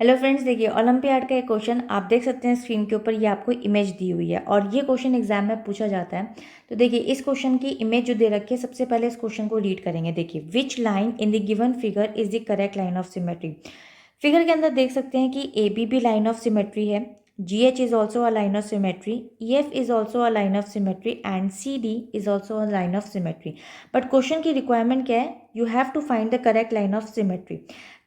Hello friends, देखिए olympiad का एक क्वेश्चन आप देख सकते हैं स्क्रीन के ऊपर। ये आपको इमेज दी हुई है और ये क्वेश्चन एग्जाम में पूछा जाता है। तो देखिए इस क्वेश्चन की इमेज जो दे रखी है, सबसे पहले इस क्वेश्चन को रीड करेंगे। देखिए, which line in the given figure is the correct line of symmetry. Figure के अंदर देख सकते हैं कि ए बी भी लाइन ऑफ सिमेट्री है, G H is also a line of symmetry, E F is also a line of symmetry and C D is also a line of symmetry. But question की requirement क्या है? You have to find the correct line of symmetry.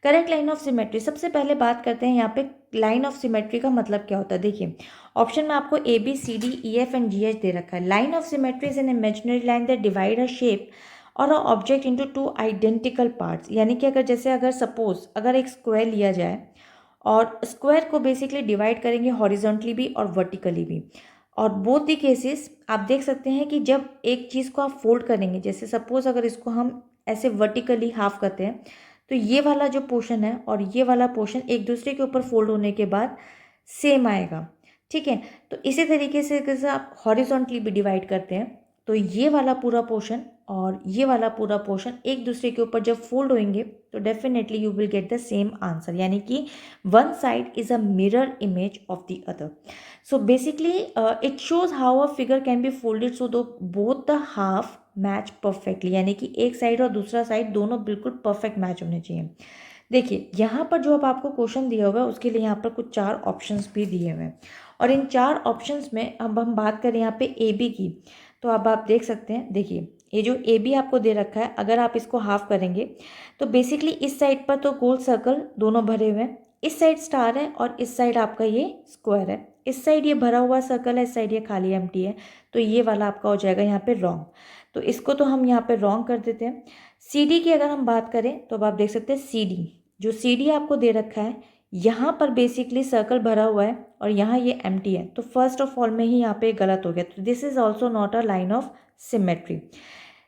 Correct line of symmetry, सबसे पहले बात करते हैं यहाँ पे लाइन ऑफ सिमेट्री का मतलब क्या होता है। देखिए ऑप्शन में आपको A B C D E F and G H दे रखा है। Line of symmetry is an imaginary line that divide a shape और a object into two identical parts. यानी कि अगर सपोज अगर एक स्क्वायर लिया जाए और स्क्वायर को बेसिकली डिवाइड करेंगे हॉरिजॉन्टली भी और वर्टिकली भी, और बोथ दी केसेस आप देख सकते हैं कि जब एक चीज़ को आप फोल्ड करेंगे, जैसे सपोज अगर इसको हम ऐसे वर्टिकली हाफ करते हैं तो ये वाला जो पोर्शन है और ये वाला पोर्शन एक दूसरे के ऊपर फोल्ड होने के बाद सेम आएगा। ठीक है, तो इसी तरीके से अगर आप हॉरिजॉन्टली भी डिवाइड करते हैं तो ये वाला पूरा पोर्शन और ये वाला पूरा पोर्शन एक दूसरे के ऊपर जब फोल्ड होंगे तो definitely you will get the same answer, यानी कि one side is a mirror image of the other. So basically it shows how a figure can be folded so do both the half match perfectly, यानी कि एक side और दूसरा side दोनों बिल्कुल perfect match होने चाहिए। देखिए यहाँ पर जो अब आपको क्वेश्चन दिया हुआ है उसके लिए यहाँ पर कुछ 4 ऑप्शंस भी दिए हुए हैं, और इन 4 ऑप्शंस में अब हम बात करें यहाँ पे ए बी की, तो अब आप देख सकते हैं। देखिए ये जो ए बी आपको दे रखा है, अगर आप इसको हाफ करेंगे तो बेसिकली इस साइड पर तो गोल सर्कल दोनों भरे हुए हैं, इस साइड स्टार है और इस साइड आपका ये स्क्वायर है। इस साइड ये भरा हुआ सर्कल है, इस साइड ये खाली एम्प्टी है, तो ये वाला आपका हो जाएगा यहाँ पे रॉन्ग। तो इसको तो हम यहाँ पे रॉन्ग कर देते हैं। सी डी की अगर हम बात करें तो अब आप देख सकते हैं सी डी, जो सी डी आपको दे रखा है यहाँ पर बेसिकली सर्कल भरा हुआ है और यहाँ ये एम्प्टी है, तो फर्स्ट ऑफ ऑल में ही यहाँ पे गलत हो गया, तो this is also not a line of symmetry.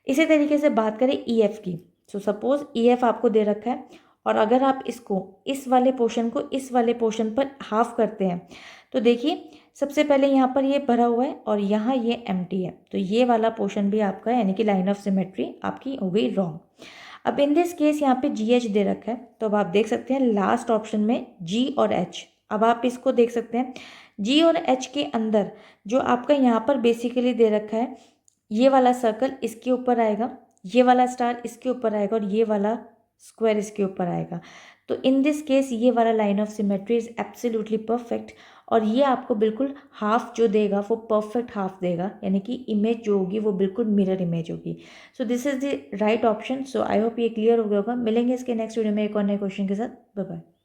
इसी तरीके से बात करें ई एफ की, सो सपोज ई एफ आपको दे रखा है और अगर आप इसको इस वाले पोर्शन को इस वाले पोर्शन पर हाफ करते हैं तो देखिए सबसे पहले यहाँ पर ये भरा हुआ है और यहाँ ये एम्प्टी है, तो ये वाला पोर्शन भी आपका यानी कि लाइन ऑफ सिमेट्री आपकी हो गई रॉन्ग। अब इन दिस केस यहाँ पे जी एच दे रखा है, तो अब आप देख सकते हैं लास्ट ऑप्शन में जी और एच। अब आप इसको देख सकते हैं जी और एच के अंदर जो आपका यहाँ पर बेसिकली दे रखा है, ये वाला सर्कल इसके ऊपर आएगा, ये वाला स्टार इसके ऊपर आएगा और ये वाला स्क्वायर इसके ऊपर आएगा। तो इन दिस केस ये वाला line of symmetry is absolutely perfect, और ये आपको बिल्कुल हाफ जो देगा वो परफेक्ट हाफ देगा, यानी कि इमेज जो होगी वो बिल्कुल मिरर इमेज होगी। So this is the right option. So I hope ये क्लियर हो गया होगा। मिलेंगे इसके नेक्स्ट वीडियो में एक और नए क्वेश्चन के साथ। Bye bye.